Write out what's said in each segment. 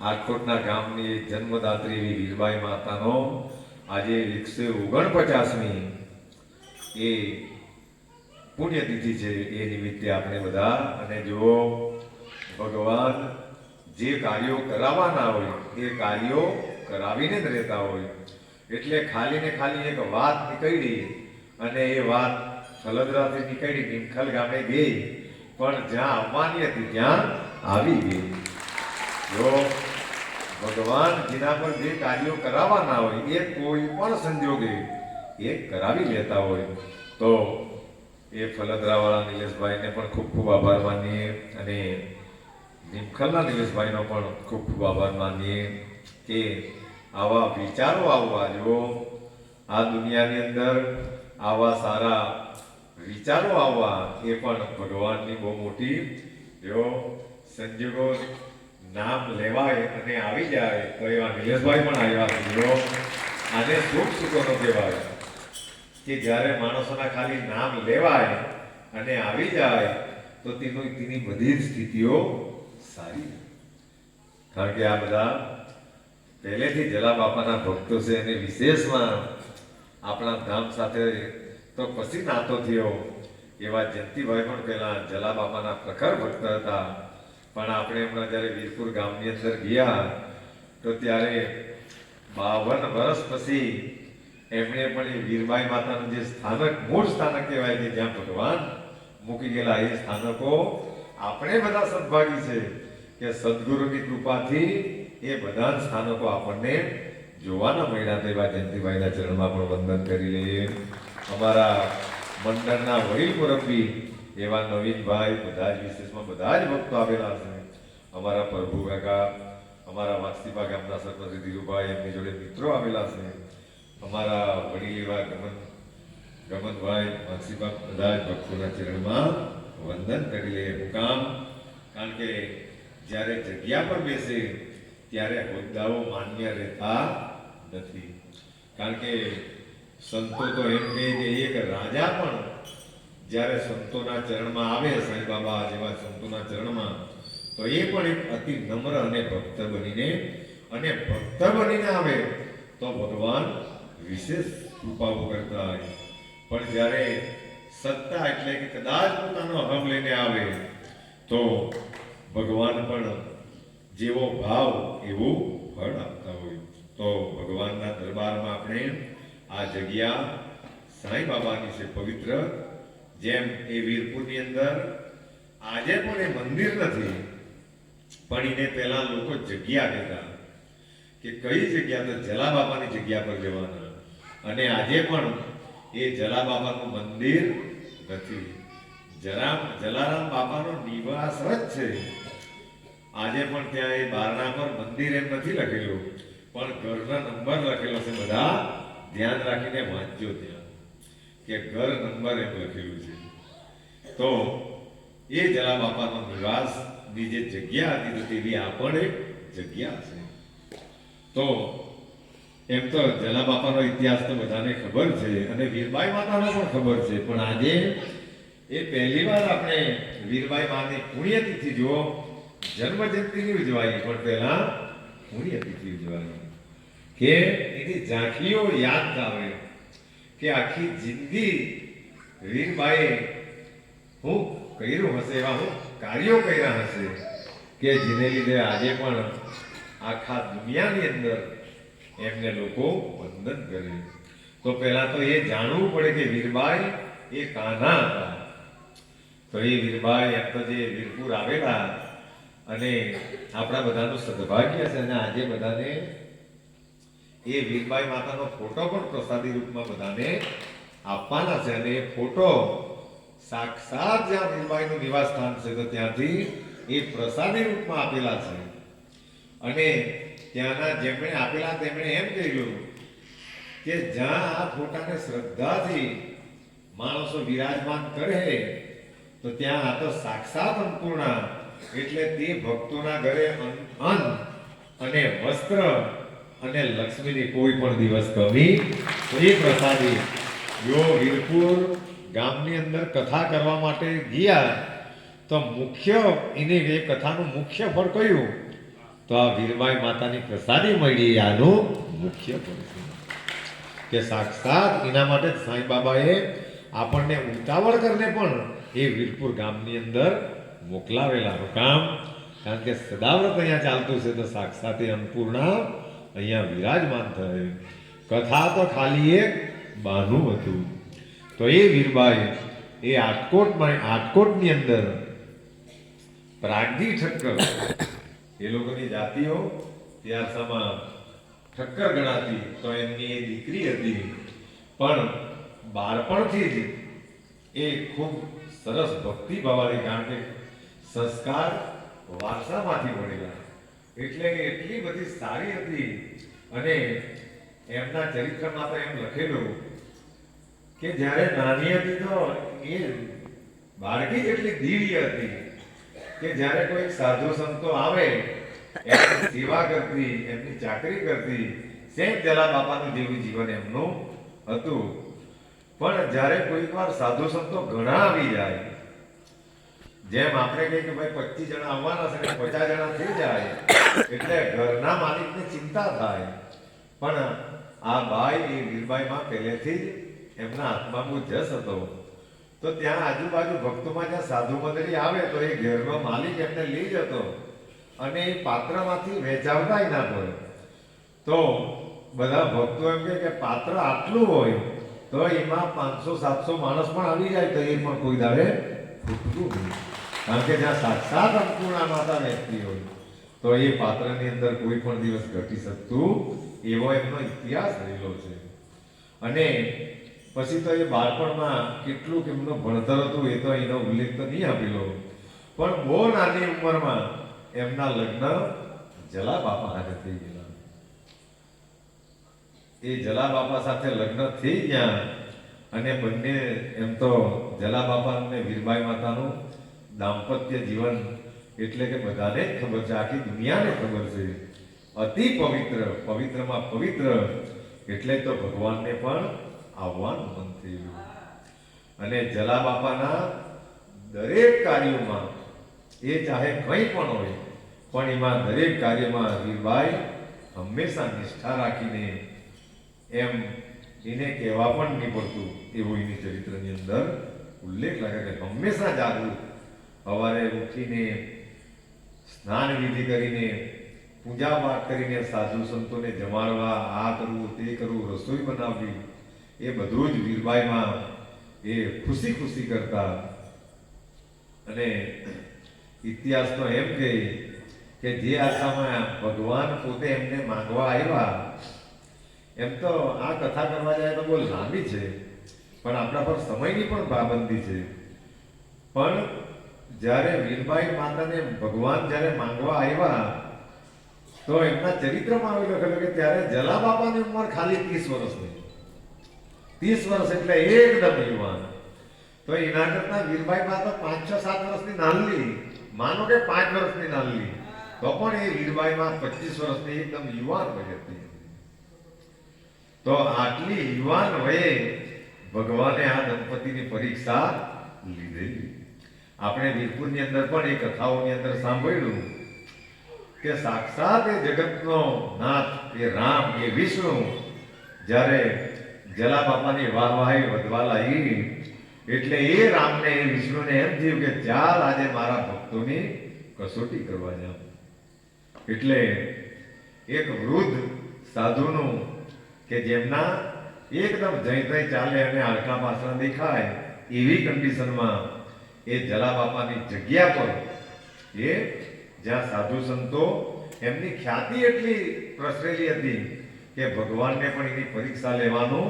આટકોટના ગામની જન્મદાત્રી એવી વીરબાઈ માતાનો આજે 149મી એ પુણ્યતિથિ છે. એ નિમિત્તે આપણે બધા અને જો ભગવાન જે કાર્યો કરાવવાના હોય એ કાર્યો કરાવીને જ રહેતા હોય. એટલે ખાલી ને ખાલી એક વાત નીકળી અને એ વાત ફલદરાથી નીકળી નિમખલ ગામે ગઈ, પણ જ્યાં આવવાની હતી ત્યાં આવી ગઈ. જો ભગવાન જેના પર જે કાર્યો કરાવવાના હોય એ કોઈ પણ સંજોગે એ કરાવી લેતા હોય તો એ ફલદરાવાળા નિલેશભાઈને પણ ખૂબ ખૂબ આભાર માનીએ અને નિમખલના નિલેશભાઈનો પણ ખૂબ ખૂબ આભાર માનીએ કે આવા વિચારો આવવા, જો આ દુનિયાની અંદર આવા સારા વિચારો આવવા એ પણ ભગવાનની બહુ મોટી જો સંજોગો નામ લેવાય અને આવી જાય તો એવા નિલેશભાઈ પણ આવ્યા છે. જો આને સુખ સુખોનો કહેવાય કે જ્યારે માણસોના ખાલી નામ લેવાય અને આવી જાય તો તેની બધી જ સ્થિતિઓ સારી. કારણ કે આ બધા પહેલેથી જલા બાપાના ભક્તો છે અને વિશેષમાં આપણા ધામ સાથે તો પછી નાતો થયો. એવા જયંતિભાઈ પણ પહેલા જલા બાપાના પ્રખર ભક્ત હતા, પણ આપણે હમણાં જ્યારે વીરપુર ગામની અંદર ગયા તો ત્યારે 52 વર્ષ પછી એમણે પણ એ વીરબાઈ માતાનું જે સ્થાનક, મૂળ સ્થાનક કહેવાય કે જ્યાં ભગવાન મૂકી ગયેલા, એ સ્થાનકો આપણે બધા સદભાગી છે કે સદગુરુની કૃપાથી એ બધા સ્થાનકો આપણને જોવાના મળ્યા. તેવા જયંતિભાઈના ચરણમાં પણ વંદન કરી લઈએ. અમારા મંડળના વડીલ મુરબ્બી એવા નવીનભાઈ, બધા જ વિશેષમાં બધા જ ભક્તો આવેલા છે. અમારા પ્રભુ કાકા, અમારા વાસ્તીપા ગામના સરપંચ ધીરુભાઈ, એમની જોડે મિત્રો આવેલા છે. અમારા વડીલ એવા ગમનભાઈ વાસ્તીપા, બધા જ ભક્તોના ચરણમાં વંદન કરી લે. મુકામ કારણ કે જ્યારે જગ્યા પર બેસે ત્યારે હોદ્દાઓ માન્ય રહેતા નથી. કારણ કે સંતો તો એમ કહે કે એક રાજા પણ જ્યારે સંતોના ચરણમાં આવે, સાંઈ બાબા જેવા સંતોના ચરણમાં, તો એ પણ એક અતિ નમ્ર અને ભક્ત બનીને આવે તો ભગવાન વિશેષ કૃપાઓ કરતા હોય. પણ જ્યારે સત્તા એટલે કે કદાચ પોતાનો અહમ લઈને આવે તો ભગવાન પણ જેવો ભાવ એવું ફળ આપતા હોય. તો ભગવાનના દરબારમાં આપણે આ જગ્યા સાંઈ બાબાની છે પવિત્ર. જેમ એ વીરપુરની અંદર આજે પણ એ મંદિર નથી, પણ એને પહેલા લોકો જગ્યા કહેતા કે કઈ જગ્યા, તો જલા બાપાની જગ્યા પર જવાના. અને આજે પણ એ જલા બાપાનું મંદિર નથી, જલારામ બાપાનો નિવાસ જ છે. આજે પણ ત્યાં એ બારણા પર મંદિર એમ નથી લખેલું, પણ ઘરના નંબર લખેલો છે. બધા ધ્યાન રાખીને વાંચજો ત્યાં કે ઘર નંબર એમ લખેલું છે. તો એ જલા બાપાનો નિવાસની જે જગ્યા હતી તો તેવી આ પણ એક જગ્યા છે. તો એમ તો જલા બાપાનો ઇતિહાસ તો બધાને ખબર છે અને વીરબાઈ માતાનો પણ ખબર છે, પણ આજે એ પહેલી વાર આપણે વીરબાઈ માની પુણ્યતિથિ જુઓ, જન્મ જયંતિની ઉજવાય, પણ પહેલા પુણ્યતિથિ ઉજવાય કે એની ઝાંખીઓ યાદ આવે કે આખી જિંદગી વીરબાઈએ હું કર્યું હશે, એવા હું કાર્યો કર્યા હશે કે જેને લીધે આજે પણ આખા દુનિયાની અંદર એમને લોકો વંદન કરે. તો પહેલા તો એ જાણવું પડે કે વીરબાઈ એ કાના હતા. તો એ વીરબાઈ એમ તો જે વીરપુર આવેલા અને આપણા બધાનું સદભાગ્ય છે અને આજે બધાને એ વીરબાઈ માતાનો ફોટો પણ પ્રસાદી રૂપમાં બધાને આપવાના છે. અને એ ફોટો સાક્ષાત જ્યાં વીરબાઈનું નિવાસ સ્થાન છે તો ત્યાંથી એ પ્રસાદી રૂપમાં આપેલા છે. અને ત્યાંના જેમણે આપેલા તેમણે એમ કહ્યું કે જ્યાં આ ફોટાને શ્રદ્ધાથી માણસો વિરાજમાન કરે તો ત્યાં આ તો સાક્ષાત અન્નપૂર્ણા, એટલે તે ભક્તોના ઘરે અન્ન અને વસ્ત્ર અને લક્ષ્મીની કોઈ પણ દિવસ કમી એ પ્રસાદી. જો વીરપુર ગામની અંદર કથા કરવા માટે ગયા તો મુખ્ય એની એ કથાનું મુખ્ય ફળ કયું તો આ વીરબાઈ માતાની પ્રસાદી મળી આનું મુખ્ય પરિચય કે સાક્ષાત એના માટે જ સાંઈ બાબાએ આપણને ઉતાવળ કરીને પણ એ વીરપુર ગામની અંદર મોકલાવેલાનું કામ, કારણ કે સદાવ્રત અહીંયા ચાલતું છે તો સાક્ષાત એ અન્નપૂર્ણા અહીંયા વિરાજમાન થાય. કથા તો ખાલી એક બહાનું હતું. તો એ વીરબાઈ એ આટકોટની અંદર પ્રાગજી ઠક્કર એ લોકોની જાતિઓ ત્યારસામાં ઠક્કર ગણાતી, તો એમની એ દીકરી હતી. પણ બાળપણથી જ એ ખૂબ સરસ ભક્તિ ભાવાળી, કારણ કે સંસ્કાર વારસામાંથી મળેલા, એટલે કે એટલી બધી સારી હતી. અને એમના ચરિત્રમાં તો એમ લખેલું કે જ્યારે નાની હતી તો એ બાળકી જેટલી દિવ્ય હતી કે જ્યારે કોઈ સાધુ સંતો આવે એમની સેવા કરતી, એમની ચાકરી કરતી, સેમ જલા બાપાનું જેવું જીવન એમનું હતું. પણ જ્યારે કોઈક વાર સાધુ સંતો ઘણા આવી જાય, જેમ આપણે કહીએ કે ભાઈ 25 જણા આવવાના છે ને 50 જણા થઈ જાય એટલે ઘરના માલિકને ચિંતા થાય. પણ આ બાઈ એ વીરબાઈમાં પહેલેથી જ એમના હાથમાં બહુ જસ હતો. તો ત્યાં આજુબાજુ ભક્તોમાં જ્યાં સાધુ મંડળી આવે તો એ ઘેરનો માલિક એમને લઈ જતો અને એ પાત્રમાંથી વેચાવતાય ના પડે. તો બધા ભક્તો એમ કે પાત્ર આટલું હોય તો એમાં 500-700 માણસ પણ આવી જાય તો એ પણ કોઈ દાડે ખૂટતું નહીં, કારણ કે જ્યાં સાક્ષાત અન્નપૂર્ણા માતા બેસતી હોય તો એ પાત્રની અંદર કોઈ પણ દિવસ ઘટી શકતું એવો એમનો ઇતિહાસ રહેલો છે. અને પછી તો એ બાળપણમાં કેટલું એમનું ભણતર હતું એ તો એનો ઉલ્લેખ તો નહીં આપેલો, પણ બહુ નાની ઉંમરમાં એમના લગ્ન જલા બાપા સાથે થઈ ગયેલા. એ જલા બાપા સાથે લગ્ન થઈ ગયા અને બંને એમ તો જલા બાપા અને વીરબાઈ માતાનું દાંપત્ય જીવન એટલે કે બધાને જ ખબર છે, આખી દુનિયાને ખબર છે, અતિ પવિત્ર, પવિત્રમાં પવિત્ર. એટલે તો ભગવાનને પણ આવવાનું મન થયું. અને જલા બાપાના દરેક કાર્યોમાં એ ચાહે કંઈ પણ હોય પણ એમાં દરેક કાર્યમાં વીરબાઈ હંમેશા નિષ્ઠા રાખીને, એમ એને કહેવા પણ નહીં પડતું એવું એની ચરિત્રની અંદર ઉલ્લેખ લાગે કે હંમેશા જાગૃત, સવારે ઉઠીને સ્નાન વિધિ કરીને પૂજા પાઠ કરીને સાધુ સંતોને જમાડવા, આ કરવું તે કરવું, રસોઈ બનાવવી, એ બધું જ વીરબાઈમાં એ ખુશી ખુશી કરતા. અને ઇતિહાસ તો એમ કહે કે જે આશામાં ભગવાન પોતે એમને માંગવા આવ્યા, એમ તો આ કથા કરવા જાય તો બહુ લાંબી છે પણ આપણા પર સમયની પણ પાબંદી છે. પણ જ્યારે વીરબાઈ માતાને ભગવાન જ્યારે માંગવા આવ્યા તો એમના ચરિત્રમાં આવી લખેલું કે ત્યારે જલા બાપાની ઉંમર ખાલી 30 વર્ષની, 30 વર્ષ એટલે એકદમ યુવાન. તો એના કરતા વીરબાઈ માતા 5-6-7 વર્ષની નાનલી, માનો કે 5 વર્ષની નાનલી, તો પણ એ વીરબાઈમાં 25 વર્ષની એકદમ યુવાન વય હતી. તો આટલી યુવાન વયે ભગવાને આ દંપતીની પરીક્ષા લીધેલી. આપણે વીરપુરની અંદર પણ એ કથાઓની અંદર સાંભળ્યું કે સાક્ષાત એ જગતનો નાથ, એ રામ, એ વિષ્ણુ જ્યારે જલા બાપાની વાહવાહી વધવા લાગી એટલે એ રામને, એ વિષ્ણુને એમ થયું કે ચાલ આજે મારા ભક્તોની કસોટી કરવા જાઉં. એટલે એક વૃદ્ધ સાધુનું કે જેમના એકદમ જઈ ચાલે અને આળકા પાછળ દેખાય એવી કન્ડિશનમાં એ જલા બાપાની જગ્યા પર, એ જ્યાં સાધુ સંતો, એમની ખ્યાતિ એટલી પ્રસરેલી હતી કે ભગવાનને પણ એની પરીક્ષા લેવાનું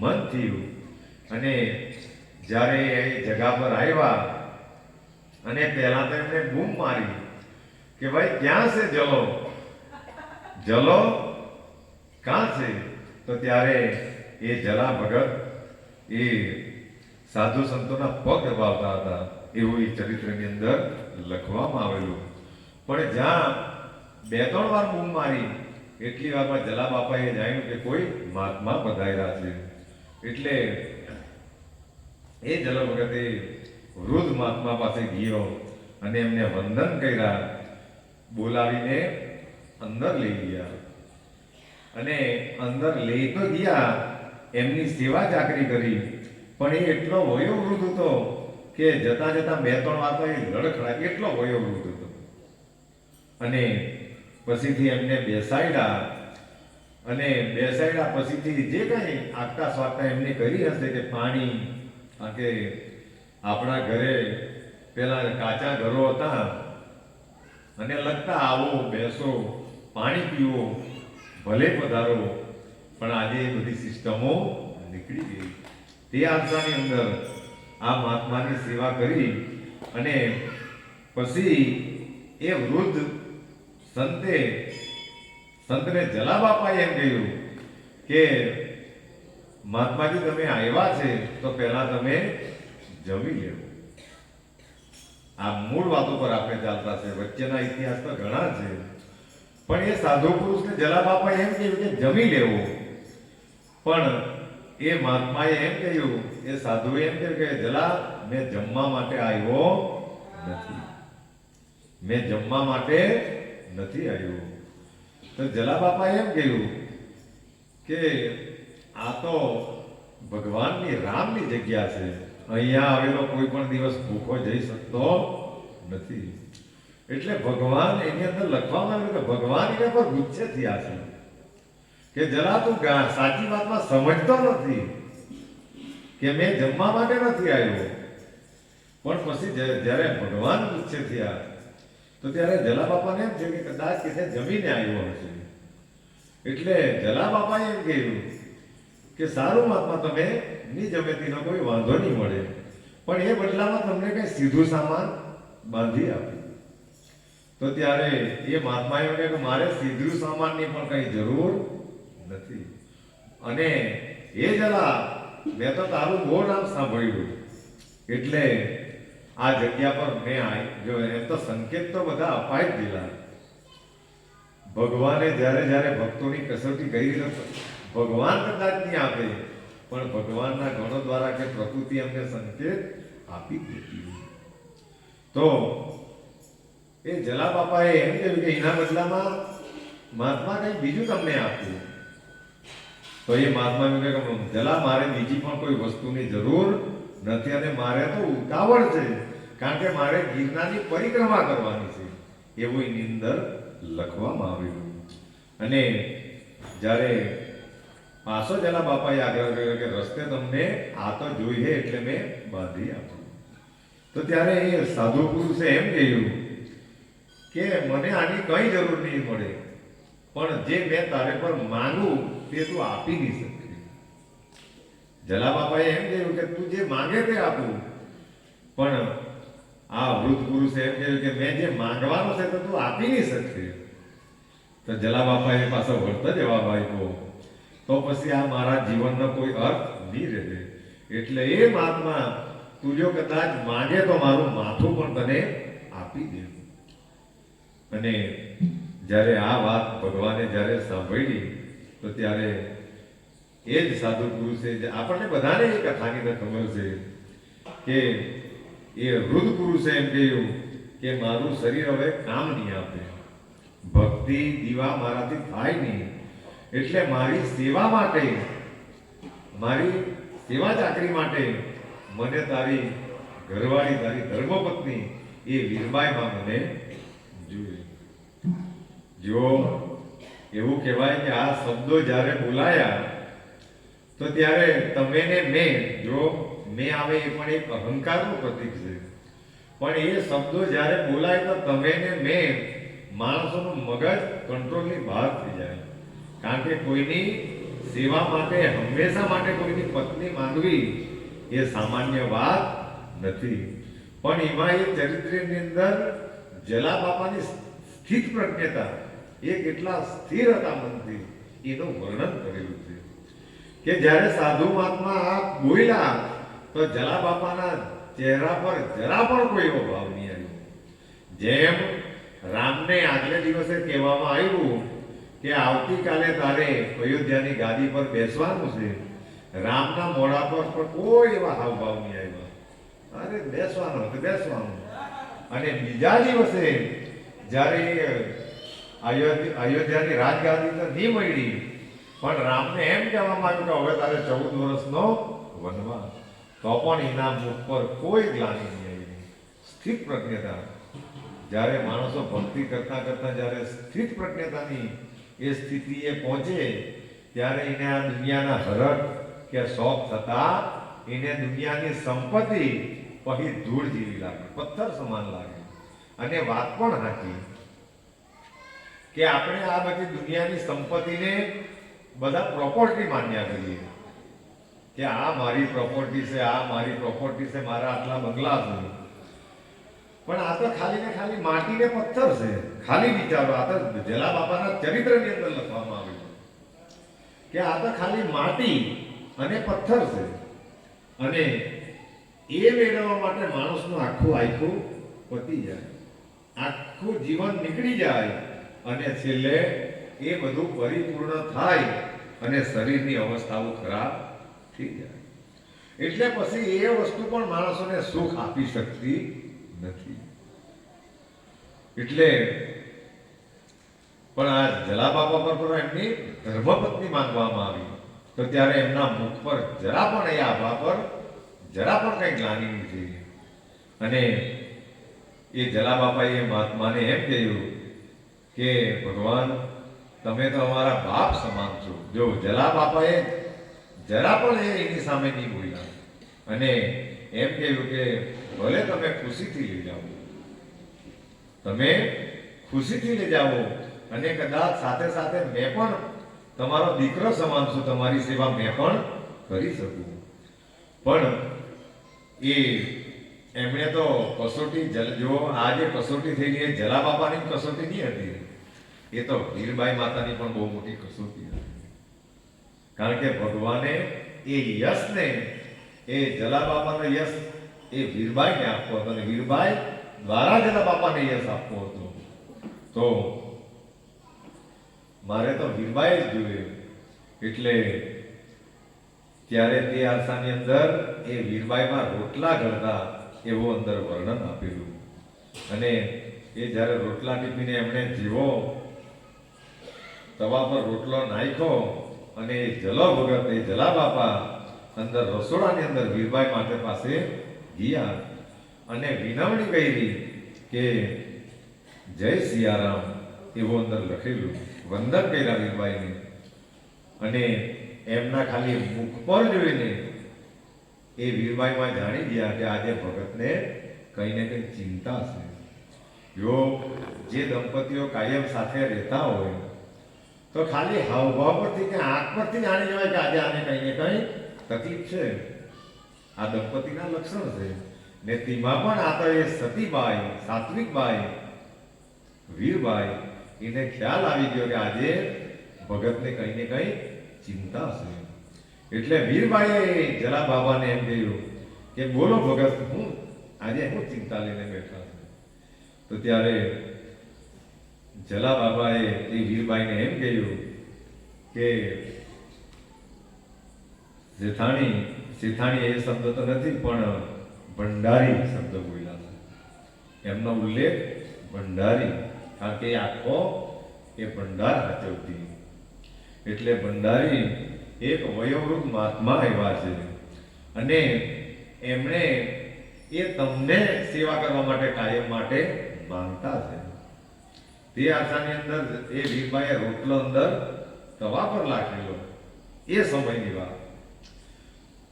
મન થયું. અને જ્યારે એ જગા પર આવ્યા અને પહેલા તો એમને બૂમ મારી કે ભાઈ ક્યાં છે જલો, જલો ક્યાં છે? તો ત્યારે એ જલા ભગત એ સાધુ સંતોના પગ દબાવતા હતા એવું એ ચરિત્રની અંદર લખવામાં આવેલું. પણ જ્યાં 2-3 વાર બૂમ મારી એટલી વારમાં જલા બાપાએ જાણ્યું કે કોઈ મહાત્મા પધાર્યા છે. એટલે એ જલા ભગતે વૃદ્ધ મહાત્મા પાસે ગયો અને એમને વંદન કર્યા, બોલાવીને અંદર લઈ ગયા અને અંદર લઈ તો ગયા, એમની સેવા ચાકરી કરી, પણ એ એટલો વયોવૃદ્ધ હતો કે જતા જતા 2-3 વાર તો એ લડખડા, એટલો વયોવૃદ્ધ હતો. અને પછીથી એમને બેસાડ્યા અને બેસાડ્યા પછીથી જે કંઈ આગતા સ્વાગતા એમને કરી હશે કે પાણી, કે આપણા ઘરે પેલા કાચા ઘરો હતા અને લગતા આવો બેસો પાણી પીવો ભલે પધારો, પણ આજે એ બધી સિસ્ટમો નીકળી ગઈ. તે આશાની અંદર આ મહાત્માની સેવા કરી અને પછી એ વૃદ્ધ સંતને જલાબાપાએ એમ કહ્યું કે મહાત્માજી તમે આવ્યા છે તો પહેલા તમે જમી લેવો. આ મૂળ વાતો પર આપણે ચાલતા છે, વચ્ચેના ઇતિહાસ તો ઘણા છે, પણ એ સાધુ પુરુષને જલાબાપાએ એમ કહ્યું કે જમી લેવો. પણ એ મહાત્માએ એમ કહ્યું, એ સાધુએ એમ કહ્યું કે જલા મેં જમવા માટે આવ્યો નથી, મેં જમવા માટે નથી આવ્યો. તો જલાબાપાએ એમ કહ્યું કે આ તો ભગવાનની રામની જગ્યા છે, અહીંયા આવેલો કોઈ પણ દિવસ ભૂખો જઈ શકતો નથી. એટલે ભગવાન એની અંદર લખવામાં આવ્યું કે ભગવાન એના પર ગુસ્સે થયા છે કે જરા તું સાચી વાતમાં સમજતો નથી કે મેં જમવા માટે નથી આવ્યો. પણ પછી જ્યારે ભગવાન ગુસ્સે થયા તો ત્યારે જલાબાપાને એમ છે કે કદાચ કે જમીને આવ્યો હશે. એટલે જલાબાપાએ એમ કહ્યું કે સારું મહાત્મા તમે નહીં જમે તેનો કોઈ વાંધો નહીં મળે, પણ એ બદલામાં તમને કઈ સીધું સામાન બાંધી આપે. તો ત્યારે એ મહાત્માએ કહે કે મારે સીધું સામાનની પણ કઈ જરૂર નથી. અને એ જલા મેં તો તારું બહુ નામ સાંભળ્યું, એટલે આ જગ્યા પર મેં જો એમ તો સંકેત તો બધા અપાઈ જ દીધા. ભગવાને જ્યારે જ્યારે ભક્તોની કસોટી કરી નથી, ભગવાન કદાચ નહીં આપે પણ ભગવાનના ગણો દ્વારા કે પ્રકૃતિ અમને સંકેત આપી દીધી. તો એ જલાબાપાએ એમ કહ્યું કે એના બદલામાં મહાત્મા કંઈ બીજું તમને આપ્યું. તો એ મહાત્મા એમ કહે કે જલા મારે બીજી પણ કોઈ વસ્તુની જરૂર નથી અને મારે તો ઉતાવળ છે, કારણ કે મારે ગિરનારની પરિક્રમા કરવાની છે, એવું એની અંદર લખવામાં આવ્યું. અને જ્યારે પાછો જલાબાપાએ આગ્રહ કર્યો કે રસ્તે તમને આ તો જોઈએ એટલે મેં બાંધી આપ્યું. તો ત્યારે એ સાધુ પુરુષે એમ કહ્યું કે મને આની કઈ જરૂર નહીં મળે, પણ જે મેં તારે પર માંગુ તે તું આપી નહીં શકે. જલાબાપાએ એમ કહ્યું કે તું જે માંગે તે આપું, પણ આ વૃદ્ધ પુરુષે એમ કહ્યું કે મેં જે માંગવાનું છે તો તું આપી નહીં શકશે. તો જલાબાપાએ પાછો વળતો જવાબ આપ્યો, તો પછી આ મારા જીવનનો કોઈ અર્થ નહીં રહે. એટલે એ મહાત્મા તું જો કદાચ માંગે તો મારું માથું પણ તને આપી દે. અને જ્યારે આ વાત ભગવાને જ્યારે સાંભળી તો ત્યારે એ જ સાધુ પુરુષે, આપણને બધાને એ કથાની તો ખબર છે કે એ વૃદ્ધ પુરુષે એમ કહ્યું કે મારું શરીર હવે કામ નહીં આપે, ભક્તિ દીવા મારાથી થાય નહીં, એટલે મારી સેવા માટે, મારી સેવા ચાકરી માટે મને તારી ઘરવાળી, તારી ધર્મપત્ની એ વીરબાઈમાં મને જોઈએ. જો એવું કહેવાય કે આ શબ્દો જ્યારે બોલાયા તો ત્યારે તમે ને મેં, જો મેં આવે એ પણ એક અહંકારનું પ્રતીક છે, પણ એ શબ્દો જ્યારે બોલાય તો તમે ને મેં, માણસોનું મગજ કંટ્રોલની બહાર થઈ જાય. કારણ કે કોઈની સેવા માટે, હંમેશા માટે કોઈની પત્ની માંગવી એ સામાન્ય વાત નથી. પણ એમાં એ ચરિત્રની અંદર જલાબાપાની સ્થિત પ્રજ્ઞતા, એ કેટલા સ્થિર હતા મનથી, એનું વર્ણન કરેલું છે કે જ્યારે સાધુ મહાત્મા આ બોલ્યા તો જલાબાપાના ચહેરા પર જરા પણ કોઈ એવો ભાવ નહીં આવ્યો. જેમ રામને આગલે દિવસે કહેવામાં આવ્યું કે આવતીકાલે તારે અયોધ્યાની ગાદી પર બેસવાનું છે, રામના મોઢા પર પણ કોઈ એવા હાવભાવ નહીં આવ્યા. અરે બેસવાનું તો બેસવાનું. અને બીજા દિવસે જ્યારે અયોધ્યાની રાજગાદી તો નહીં મળી, પણ રામને એમ કહેવામાં આવ્યું કે હવે તારે 14 વર્ષનો વનવાસ, તો પણ એના મુખ પર કોઈ ગ્લાનિ નહીં આવી. સ્થિત પ્રજ્ઞતા. જ્યારે માણસો ભક્તિ કરતા કરતા જ્યારે સ્થિત પ્રજ્ઞતાની એ સ્થિતિએ પહોંચે ત્યારે એને આ દુનિયાના હરખ કે શોખ થતા એને દુનિયાની સંપત્તિ પછી ધૂળ જેવી લાગે, પથ્થર સમાન લાગે. અને વાત પણ સાચી કે આપણે આ બધી દુનિયાની સંપત્તિને બધા પ્રોપર્ટી માન્યા કરીએ કે આ મારી પ્રોપર્ટી છે, આ મારી પ્રોપર્ટી છે, મારા આટલા બંગલા છે. પણ આ તો ખાલી ને ખાલી માટી ને પથ્થર છે. ખાલી વિચારો, આ તો જલા બાપાના ચરિત્રની અંદર લખવામાં આવ્યું કે આ તો ખાલી માટી અને પથ્થર છે. અને એ મેળવવા માટે માણસનું આખું પતી જાય, આખું જીવન નીકળી જાય અને છેલ્લે એ બધું પરિપૂર્ણ થાય અને શરીરની અવસ્થાઓ ખરાબ થઈ જાય. એટલે પછી એ વસ્તુ પણ માણસોને સુખ આપી શકતી નથી. એટલે પણ આ જલા બાપા પર પણ એમની ધર્મપત્ની માંગવામાં આવી તો ત્યારે એમના મુખ પર જરા પણ એ આભા પર જરા પણ કઈ ગ્લાનિ નથી. અને એ જલા બાપાએ મહાત્માને એમ કહ્યું કે ભગવાન તમે તો અમારા બાપ સમાન છો. જો જલા બાપાએ જરા પણ એની સામે નહીં બોલ્યા અને એમ કહ્યું કે ભલે તમે ખુશીથી લઈ જાઓ, તમે ખુશીથી લઈ જાઓ અને કદાચ સાથે સાથે મેં પણ તમારો દીકરો સમાન છું, તમારી સેવા મેં પણ કરી શકું. પણ એમણે તો કસોટી જો આ જે કસોટી થયેલી એ જલા બાપાની કસોટી નહીં હતી, એ તો વીરબાઈ માતાની પણ બહુ મોટી કસોટી હતી. કારણ કે ભગવાને એ યશને એ જલા બાપાનો યશ એ વીરબાઈને આપવો હતો અને વીરબાઈ દ્વારા જલા બાપાને યશ આપવો હતો. તો મારે તો વીરબાઈ જ જોઈએ. એટલે ત્યારે તે આશાની અંદર એ વીરબાઈમાં રોટલા ઘડતા એવું અંદર વર્ણન આપેલું. અને એ જ્યારે રોટલા ટીપીને એમણે જીવો તવા પર રોટલો નાખ્યો અને એ જલો ભગત એ જલા બાપા અંદર રસોડાની અંદર વીરબાઈ માટે પાસે ગયા અને વિનવણી કરી કે જય સિયારામ એવું અંદર લખેલું. વંદન કર્યા વીરબાઈને અને એમના ખાલી મુખ પર જોઈને એ વીરબાઈમાં જાણી ગયા કે આજે ભગતને કંઈ ને કંઈ ચિંતા છે. જો જે દંપતીઓ કાયમ સાથે રહેતા હોય તો ખાલી હાવભાવ પરથી કે આંખ પરથી જાણી જવાય કે આજે આને કંઈ ને કંઈ તકલીફ છે. આ દંપતીના લક્ષણ છે. ને તેમાં પણ આ તો એ સતીબાઈ, સાત્વિકબાઈ, વીરબાઈ એને ખ્યાલ આવી ગયો કે આજે ભગતને કંઈ ને કંઈ ચિંતા છે. એટલે વીરબાઈએ જલા બાબાને એમ કહ્યું કે બોલો ભગત, હું આજે હું ચિંતા લઈને બેઠા છું. તો ત્યારે જલા બાબાએ એ વીરબાઈને એમ કહ્યું કે શેઠાણી એ શબ્દ તો નથી પણ ભંડારી શબ્દ બોલ્યા છે. એમનો ઉલ્લેખ ભંડારી, કારણ કે આખો એ ભંડાર સાચવતી. એટલે ભંડારી એક વયોવૃદ્ધ મહાત્મા એવા છે અને એમણે એ તમને સેવા કરવા માટે કાયમ માટે માંગતા છે. તે આશાની અંદર એ વીરબાઈએ રોટલો અંદર તવા પર લાખેલો એ સમયની વાત.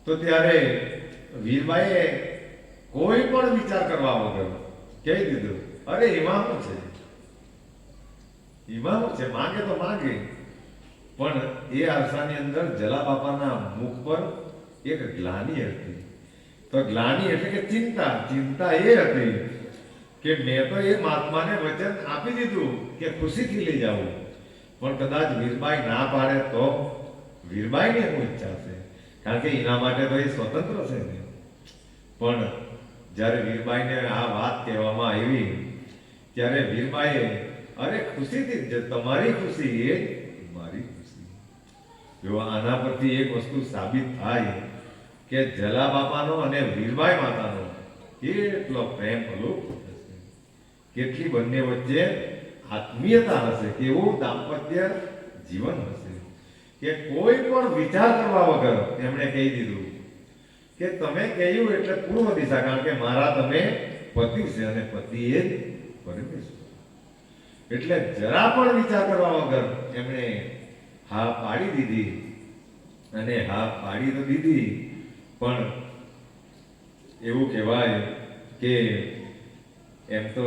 તો ત્યારે વીરબાઈએ કોઈ પણ વિચાર કરવા વગર કહી દીધું, અરે એમાં શું છે, એમાં શું છે, માંગે તો માંગે. પણ એ આશાની અંદર જલા બાપાના મુખ પર એક ગ્લાની હતી. તો ગ્લાની એટલે કે ચિંતા એ હતી કે મેં તો એ મહાત્માને વચન આપી દીધું કે ખુશીથી લઈ જાઉં, પણ કદાચ વીરબાઈ ના પાડે તો વીરબાઈને શું ઈચ્છા છે, કારણ કે એના માટે તો એ સ્વતંત્ર છે ને. પણ જ્યારે વીરબાઈને આ વાત કહેવામાં આવી ત્યારે વીરબાઈએ અરે ખુશીથી, તમારી ખુશી એ મારી ખુશી. જો આના પરથી એક વસ્તુ સાબિત થાય કે જલા બાપાનો અને વીરબાઈ માતાનો કેટલો પ્રેમ અલોપ થશે, કેટલી બંને વચ્ચે આત્મીયતા હશે, કેવું દાંપત્ય જીવન હશે કે કોઈ પણ વિચાર કરવા વગર એમણે કહી દીધું કે તમે કહ્યું એટલે પૂર્વ દિશા, કારણ કે મારા તમે પતિ છે અને પતિ એ જ પરમેશ્વર. એટલે જરા પણ વિચાર કરવા વગર એમણે હા પાડી દીધી. અને હા પાડી તો દીધી, પણ એવું કહેવાય કે એમ તો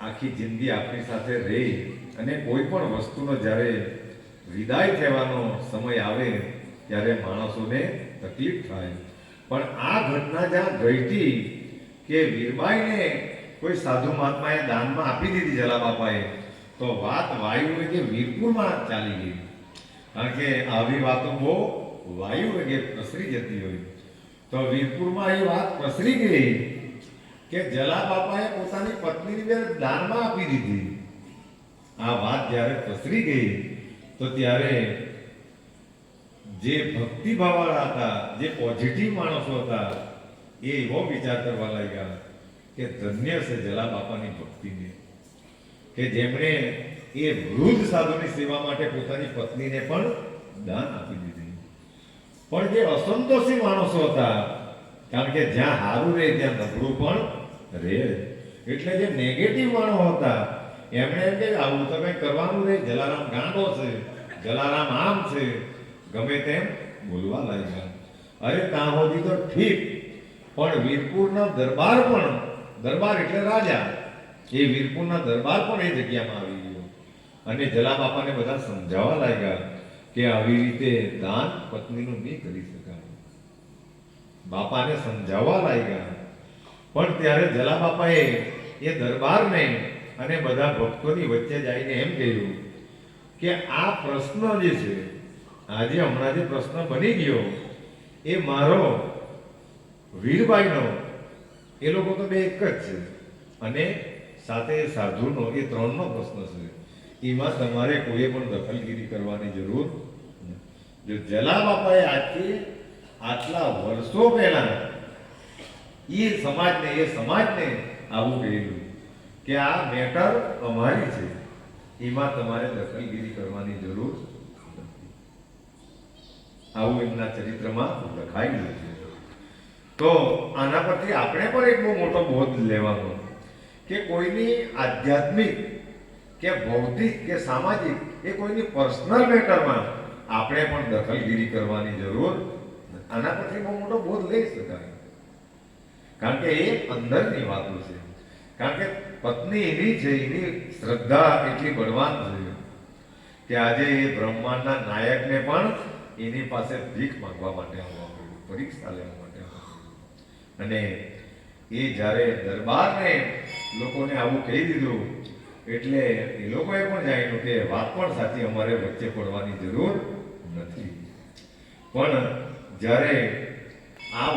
આખી જિંદગી આપણી સાથે રહી અને કોઈ પણ વસ્તુનો જ્યારે વિદાય થવાનો સમય આવે ત્યારે માણસોને તકલીફ થાય. પણ આ ઘટના જ્યાં ઘટી કે વીરબાઈને કોઈ સાધુ મહાત્માએ દાનમાં આપી દીધી જલાબાપાએ, તો વાત વાયુ વેગે વીરપુરમાં ચાલી ગઈ. કારણ કે આવી વાતો બહુ વાયુ વેગે પ્રસરી જતી હોય. તો વીરપુરમાં એ વાત પ્રસરી ગઈ કે જલાબાપાએ પોતાની પત્નીને દાનમાં આપી દીધી. આ વાત જ્યારે પ્રસરી ગઈ તો ત્યારે જે ભક્તિભાવવાળા હતા, જે પોઝિટિવ માણસો હતા, એ એવો વિચાર કરવા લાગ્યા કે ધન્ય છે જલાબાપાની ભક્તિને, કે જેમણે એ વૃદ્ધ સાધુની સેવા માટે પોતાની પત્નીને પણ દાન આપી દીધી. પણ જે અસંતોષી માણસો હતા, કારણ કે જ્યાં સારું રહે ત્યાં નબળું પણ રહે, એટલે જે નેગેટિવ માણસો હતા એમણે એમ કે આવું તો કંઈ કરવાનું રહે, જલારામ ગાંડો છે, જલારામ આમ છે, ગમે તેમ બોલવા લાગ્યા. અરે ત્યાં સુધી તો ઠીક, પણ વીરપુરના દરબાર પણ, દરબાર એટલે રાજા, એ વીરપુરના દરબાર પણ એ જગ્યામાં આવી ગયો અને જલાબાપાને બધા સમજાવવા લાગ્યા કે આવી રીતે દાન પત્નીનું નહીં કરી શકાય. બાપાને સમજાવવા લાગ્યા. પણ ત્યારે જલાબાપાએ એ દરબારને અને બધા ભક્તોની વચ્ચે જઈને એમ કહ્યું કે આ પ્રશ્ન જે છે, આજે હમણાં જે પ્રશ્ન બની ગયો એ મારો વીરબાઈનો, એ લોકો તો બે એક જ છે, અને સાથે સાધુનો, એ ત્રણનો પ્રશ્ન છે. એમાં તમારે કોઈ પણ દખલગીરી કરવાની જરૂર નથી. જો જલાબાપાએ આજથી આટલા વર્ષો પહેલા એ સમાજને આવું કહેલું કે આ મેટર અમારી છે, એમાં તમારે દખલગીરી કરવાની જરૂર નથી. આવું એમના ચરિત્રમાં લખાયેલું છે. તો આના પરથી આપણે પણ એક બહુ મોટો બોધ લેવાનો કે કોઈની આધ્યાત્મિક કે ભૌતિક કે સામાજિક એ કોઈની પર્સનલ મેટરમાં આપણે પણ દખલગીરી કરવાની જરૂર. આના પરથી બહુ મોટો બોધ લઈ શકાય, કારણ કે એ અંદરની વાતો છે. કારણ કે પત્ની એની છે, એની શ્રદ્ધા એટલી બળવાન છે કે આજે એ બ્રહ્માંડના નાયકને પણ એની પાસે ભીખ માંગવા માટે આવવા પડ્યું, પરીક્ષા લેવા માટે આવવા પડ્યું. અને એ જ્યારે દરબારને લોકોને આવું કહી દીધું એટલે એ લોકોએ પણ જાણ્યું કે વાત પણ સાચી, અમારે વચ્ચે પડવાની જરૂર નથી. પણ જ્યારે આ